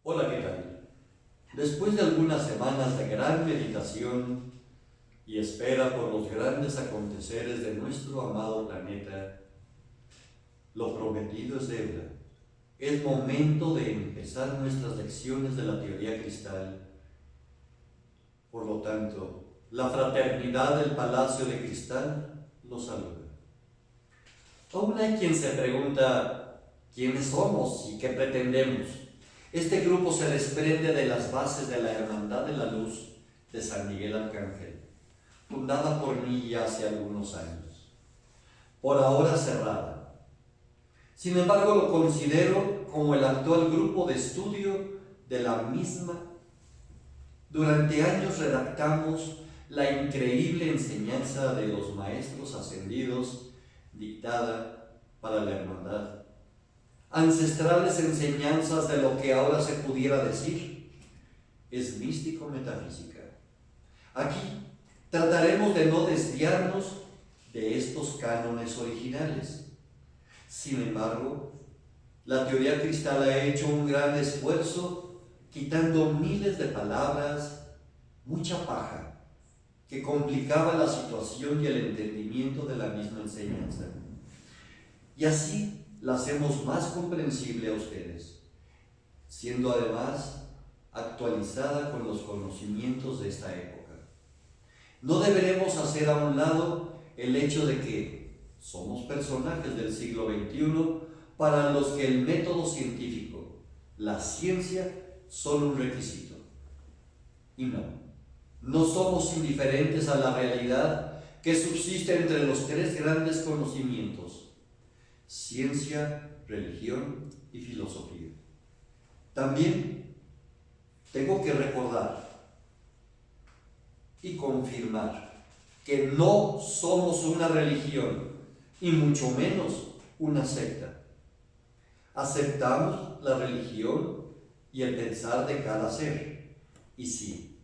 Hola, ¿qué tal? Después de algunas semanas de gran meditación y espera por los grandes aconteceres de nuestro amado planeta, lo prometido es deuda. Es momento de empezar nuestras lecciones de la teoría cristal. Por lo tanto, la fraternidad del Palacio de Cristal lo saluda. Aún hay quien se pregunta quiénes somos y qué pretendemos. Este grupo se desprende de las bases de la Hermandad de la Luz de San Miguel Arcángel, fundada por mí ya hace algunos años, por ahora cerrada. Sin embargo, lo considero como el actual grupo de estudio de la misma. Durante años redactamos la increíble enseñanza de los maestros ascendidos dictada para la hermandad. Ancestrales enseñanzas de lo que ahora se pudiera decir es místico-metafísica. Aquí trataremos de no desviarnos de estos cánones originales. Sin embargo, la teoría cristal ha hecho un gran esfuerzo quitando miles de palabras, mucha paja, que complicaba la situación y el entendimiento de la misma enseñanza. Y así la hacemos más comprensible a ustedes, siendo además actualizada con los conocimientos de esta época. No deberemos hacer a un lado el hecho de que somos personajes del siglo XXI para los que el método científico, la ciencia, son un requisito. Y no somos indiferentes a la realidad que subsiste entre los tres grandes conocimientos: ciencia, religión y filosofía. También tengo que recordar y confirmar que no somos una religión y mucho menos una secta. Aceptamos la religión y el pensar de cada ser, y sí,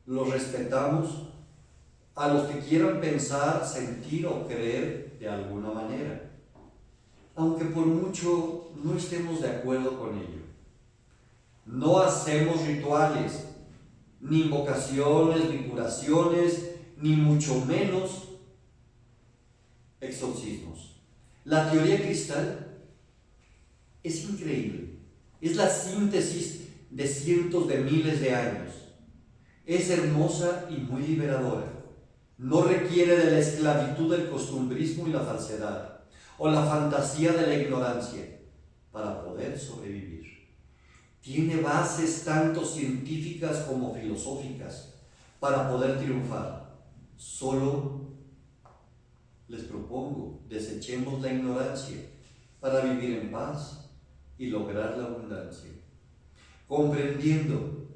lo respetamos a los que quieran pensar, sentir o creer de alguna manera, aunque por mucho no estemos de acuerdo con ello. No hacemos rituales, ni invocaciones, ni curaciones, ni mucho menos exorcismos. La teoría cristal es increíble. Es la síntesis de cientos de miles de años. Es hermosa y muy liberadora. No requiere de la esclavitud del costumbrismo y la falsedad, o la fantasía de la ignorancia, para poder sobrevivir. Tiene bases tanto científicas como filosóficas para poder triunfar. Solo les propongo, desechemos la ignorancia para vivir en paz y lograr la abundancia. Comprendiendo,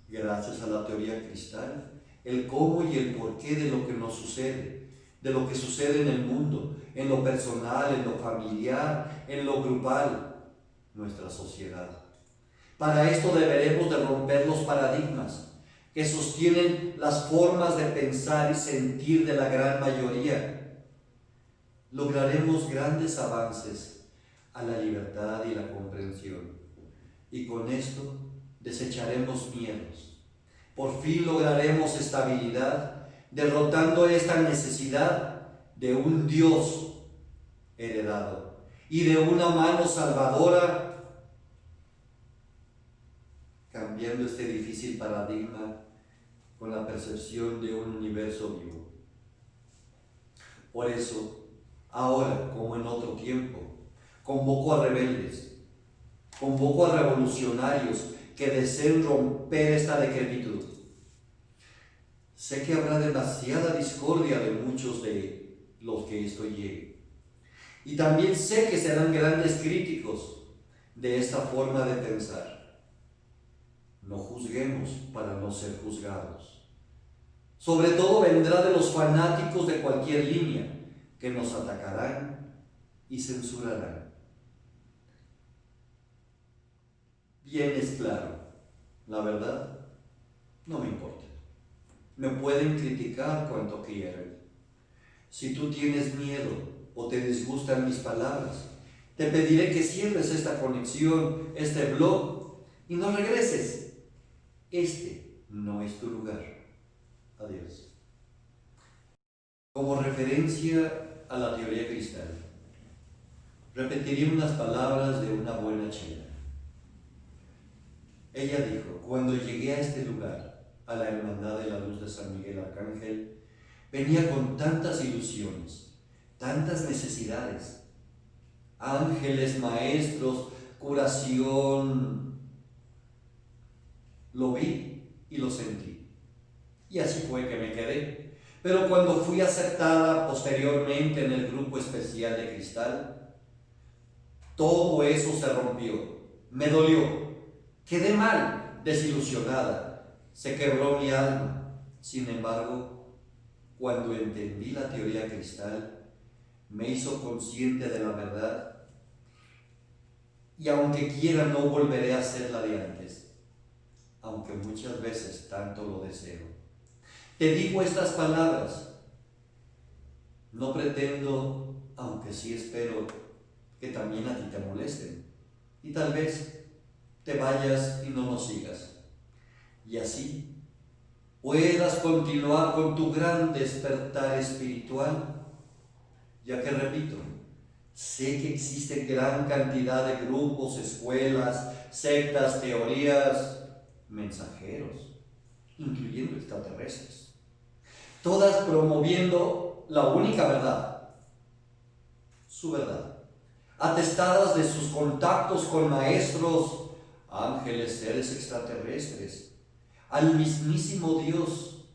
gracias a la teoría cristal, el cómo y el porqué de lo que nos sucede, de lo que sucede en el mundo, en lo personal, en lo familiar, en lo grupal, nuestra sociedad. Para esto deberemos de romper los paradigmas que sostienen las formas de pensar y sentir de la gran mayoría. Lograremos grandes avances a la libertad y la comprensión, y con esto desecharemos miedos. Por fin lograremos estabilidad, derrotando esta necesidad de un Dios heredado y de una mano salvadora, cambiando este difícil paradigma con la percepción de un universo vivo. Por eso, ahora como en otro tiempo, convoco a rebeldes, convoco a revolucionarios que deseen romper esta decrepitud. Sé que habrá demasiada discordia de muchos de los que esto llegue. Y también sé que serán grandes críticos de esta forma de pensar. No juzguemos para no ser juzgados. Sobre todo vendrá de los fanáticos de cualquier línea que nos atacarán y censurarán. Bien es claro, la verdad no me importa. Me pueden criticar cuanto quieran. Si tú tienes miedo o te disgustan mis palabras, te pediré que cierres esta conexión, este blog, y no regreses. Este no es tu lugar. Adiós. Como referencia a la teoría cristal, repetiría unas palabras de una buena chela. Ella dijo: cuando llegué a este lugar, a la Hermandad de la Luz de San Miguel Arcángel, venía con tantas ilusiones, tantas necesidades, ángeles, maestros, curación. Lo vi y lo sentí. Y así fue que me quedé. Pero cuando fui aceptada posteriormente en el grupo especial de cristal, todo eso se rompió. Me dolió. Quedé mal, desilusionada. Se quebró mi alma. Sin embargo, cuando entendí la teoría cristal, me hizo consciente de la verdad. Y aunque quiera, no volveré a ser la de antes, aunque muchas veces tanto lo deseo. Te digo estas palabras. No pretendo, aunque sí espero, que también a ti te molesten. Y tal vez te vayas y no nos sigas. Y así puedas continuar con tu gran despertar espiritual, ya que, repito, sé que existe gran cantidad de grupos, escuelas, sectas, teorías, mensajeros, incluyendo extraterrestres, todas promoviendo la única verdad, su verdad, atestadas de sus contactos con maestros, ángeles, seres extraterrestres, al mismísimo Dios.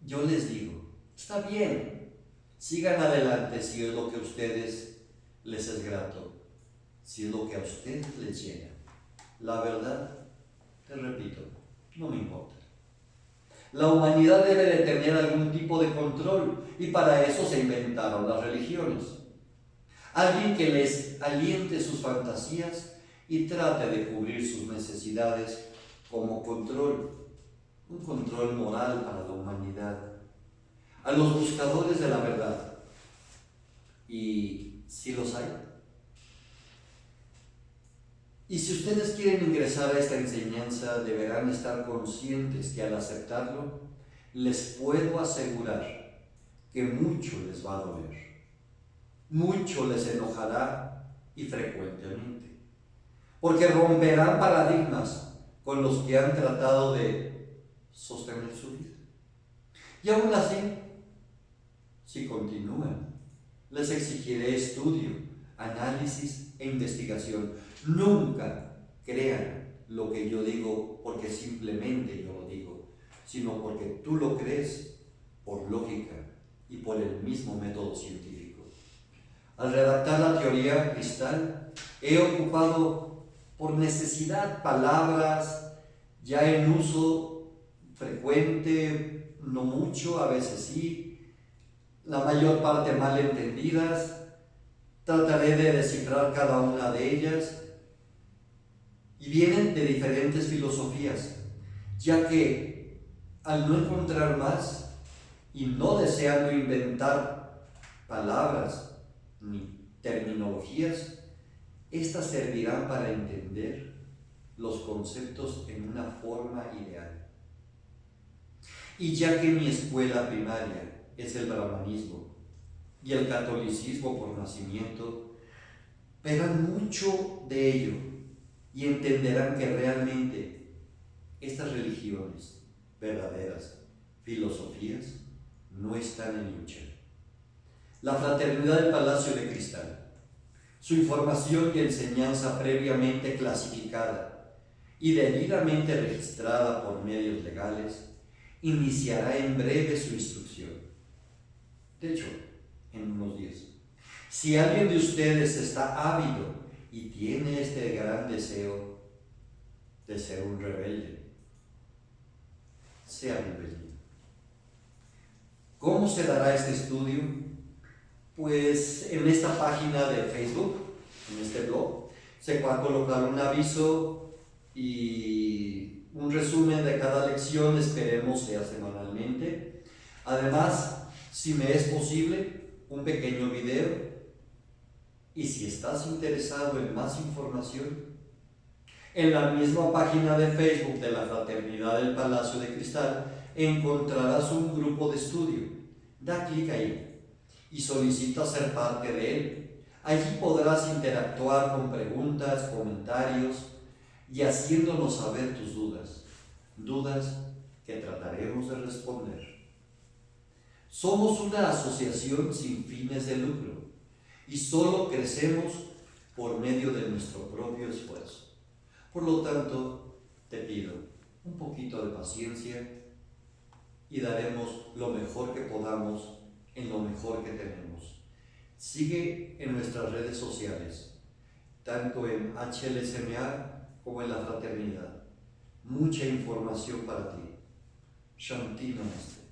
Yo les digo, está bien, sigan adelante si es lo que a ustedes les es grato, si es lo que a ustedes les llena. La verdad, te repito, no me importa. La humanidad debe de tener algún tipo de control y para eso se inventaron las religiones. Alguien que les aliente sus fantasías y trate de cubrir sus necesidades como control, un control moral para la humanidad. A los buscadores de la verdad, y si los hay. Y si ustedes quieren ingresar a esta enseñanza, deberán estar conscientes que al aceptarlo, les puedo asegurar que mucho les va a doler, mucho les enojará y frecuentemente, porque romperán paradigmas con los que han tratado de sostener su vida. Y aún así, si continúan, les exigiré estudio, análisis e investigación. Nunca crean lo que yo digo porque simplemente yo lo digo, sino porque tú lo crees por lógica y por el mismo método científico. Al redactar la teoría cristal, he ocupado por necesidad palabras ya en uso frecuente, no mucho, a veces sí, la mayor parte mal entendidas. Trataré de descifrar cada una de ellas y vienen de diferentes filosofías, ya que al no encontrar más y no deseando inventar palabras ni terminologías, estas servirán para entender los conceptos en una forma ideal. Y ya que mi escuela primaria es el brahmanismo y el catolicismo por nacimiento, verán mucho de ello y entenderán que realmente estas religiones verdaderas, filosofías, no están en lucha. La fraternidad del Palacio de Cristal, su información y enseñanza previamente clasificada y debidamente registrada por medios legales, iniciará en breve su instrucción. De hecho, en unos días. Si alguien de ustedes está ávido y tiene este gran deseo de ser un rebelde, sea bienvenido. ¿Cómo se dará este estudio? Pues en esta página de Facebook, en este blog, se va a colocar un aviso y un resumen de cada lección, esperemos sea semanalmente. Además, si me es posible, un pequeño video. Y si estás interesado en más información, En la misma página de Facebook de la Fraternidad del Palacio de Cristal encontrarás un grupo de estudio. Da clic ahí y solicita ser parte de él. Allí podrás interactuar con preguntas, comentarios y haciéndonos saber tus dudas que trataremos de responder. Somos una asociación sin fines de lucro y solo crecemos por medio de nuestro propio esfuerzo. Por lo tanto, te pido un poquito de paciencia y daremos lo mejor que podamos en lo mejor que tenemos. Sigue en nuestras redes sociales, tanto en HLSMA como en la Fraternidad. Mucha información para ti. Shanti Namaste.